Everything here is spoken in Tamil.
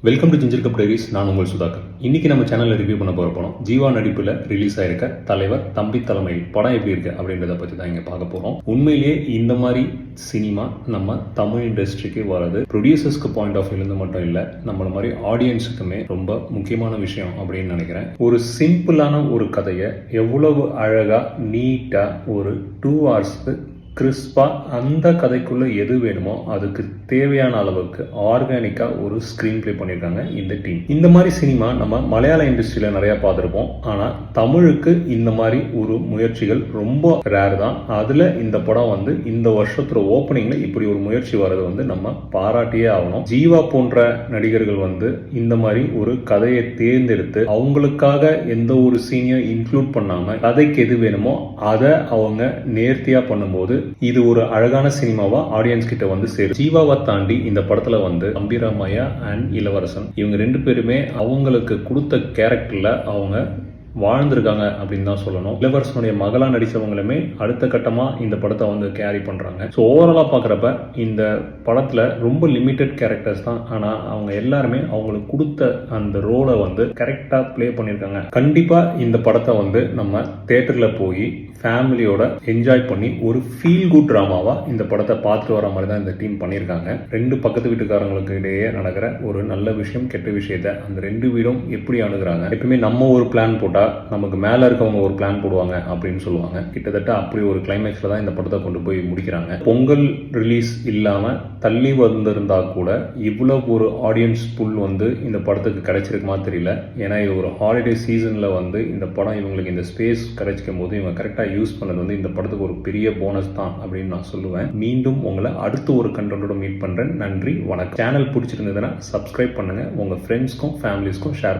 Welcome to ginger cup diaries. நான் உங்கள் சுதாகர். இன்னைக்கு நம்ம சேனல்ல ரிவ்யூ பண்ண போற படம் ஜீவா நடிப்புல ரிலீஸ் ஆயிருக்க தலைவர் தம்பி தலைமையில் படம் எப்படி இருக்கு அப்படின்றத பத்தி தான் இங்க பார்க்க போறோம். உண்மையிலேயே இந்த மாதிரி சினிமா நம்ம தமிழ் இண்டஸ்ட்ரிக்கு வர்றது ப்ரொடியூசர்ஸ்க்கு பாயிண்ட் ஆஃப் வியூல மட்டும் இல்ல, நம்மள மாதிரி ஆடியன்ஸுக்குமே ரொம்ப முக்கியமான விஷயம் அப்படின்னு நினைக்கிறேன். ஒரு சிம்பிளான ஒரு கதையை எவ்வளவு அழகா நீட்டா ஒரு 2 hours கிறிஸ்பா அந்த கதைக்குள்ள எது வேணுமோ அதுக்கு தேவையான அளவுக்கு ஆர்கானிக்கா ஒரு ஸ்கிரீன் பிளே பண்ணியிருக்காங்க இந்த டீம். இந்த மாதிரி சினிமா நம்ம மலையாள இண்டஸ்ட்ரியில நிறைய பார்த்துருப்போம். ஆனா தமிழுக்கு இந்த மாதிரி ஒரு முயற்சிகள் ரொம்ப ரேர் தான். அதுல இந்த படம் இந்த வருஷத்துல ஓப்பனிங்ல இப்படி ஒரு முயற்சி வர்றது நம்ம பாராட்டியே ஆகணும். ஜீவா போன்ற நடிகர்கள் இந்த மாதிரி ஒரு கதையை தேர்ந்தெடுத்து அவங்களுக்காக எந்த ஒரு சீனையும் இன்க்ளூட் பண்ணாம கதைக்கு எது வேணுமோ அதை அவங்க நேர்த்தியா பண்ணும்போது இது ஒரு அழகான சினிமாவா ஆடியன்ஸ் கிட்ட சேரும். ஜீவாவை தாண்டி இந்த படத்துல அம்பிராமையா அண்ட் இளவரசன் இவங்க 2 பேருமே அவங்களுக்கு கொடுத்த கேரக்டர்ல அவங்க வாழ்ந்திருக்காங்க அப்படின்னு தான் சொல்லணும். இளவரசனுடைய மகளா நடிச்சவங்களுமே அடுத்த கட்டமா இந்த படத்தை கேரி பண்றாங்க. ஸோ ஓவராலா பாக்குறப்ப இந்த படத்துல ரொம்ப லிமிட்டட் கேரக்டர்ஸ் தான். ஆனா அவங்க எல்லாருமே அவங்களுக்கு கொடுத்த அந்த ரோலை கரெக்டா பிளே பண்ணியிருக்காங்க. கண்டிப்பா இந்த படத்தை நம்ம தியேட்டர்ல போய் ஃபேமிலியோட என்ஜாய் பண்ணி ஒரு ஃபீல் குட் ட்ராமாவா இந்த படத்தை பார்த்துட்டு வர மாதிரி தான் இந்த டீம் பண்ணியிருக்காங்க. 2 பக்கத்து வீட்டுக்காரங்களுக்கு இடையே நடக்கிற ஒரு நல்ல விஷயம் கெட்ட விஷயத்த அந்த 2 வீடும் எப்படி அணுகுறாங்க. எப்பவுமே நம்ம ஒரு பிளான் போட்டா நமக்கு மேல இருக்கவங்க ஒரு பிளான் போடுவாங்க அப்படின்னு சொல்லுவாங்க. கிட்டத்தட்ட அப்படி ஒரு கிளைமேக்ஸ்ல தான் இந்த படத்தை கொண்டு போய் முடிக்கிறாங்க. பொங்கல் ரிலீஸ் இல்லாம தள்ளி வந்திருந்தா கூட இவ்வளவு ஒரு ஆடியன்ஸ் புல் இந்த படத்துக்கு கிடைச்சிருக்குமா தெரியல. ஏன்னா இது ஒரு ஹாலிடே சீசன்ல இந்த படம் இவங்களுக்கு இந்த ஸ்பேஸ் கிடைச்சிக்கும் போது இவங்க கரெக்டா யூஸ் பண்ணது இந்த படத்துக்கு ஒரு பெரிய போனஸ் தான் அப்படின்னு நான் சொல்லுவேன். மீண்டும் உங்களை அடுத்த ஒரு கண்டென்ட்டோட மீட் பண்றேன். நன்றி, வணக்கம். சேனல் பிடிச்சிருந்ததுன்னா சப்ஸ்கிரைப் பண்ணுங்க, உங்க ஃப்ரெண்ட்ஸ்க்கும் ஃபேமிலிஸ்க்கும் ஷேர்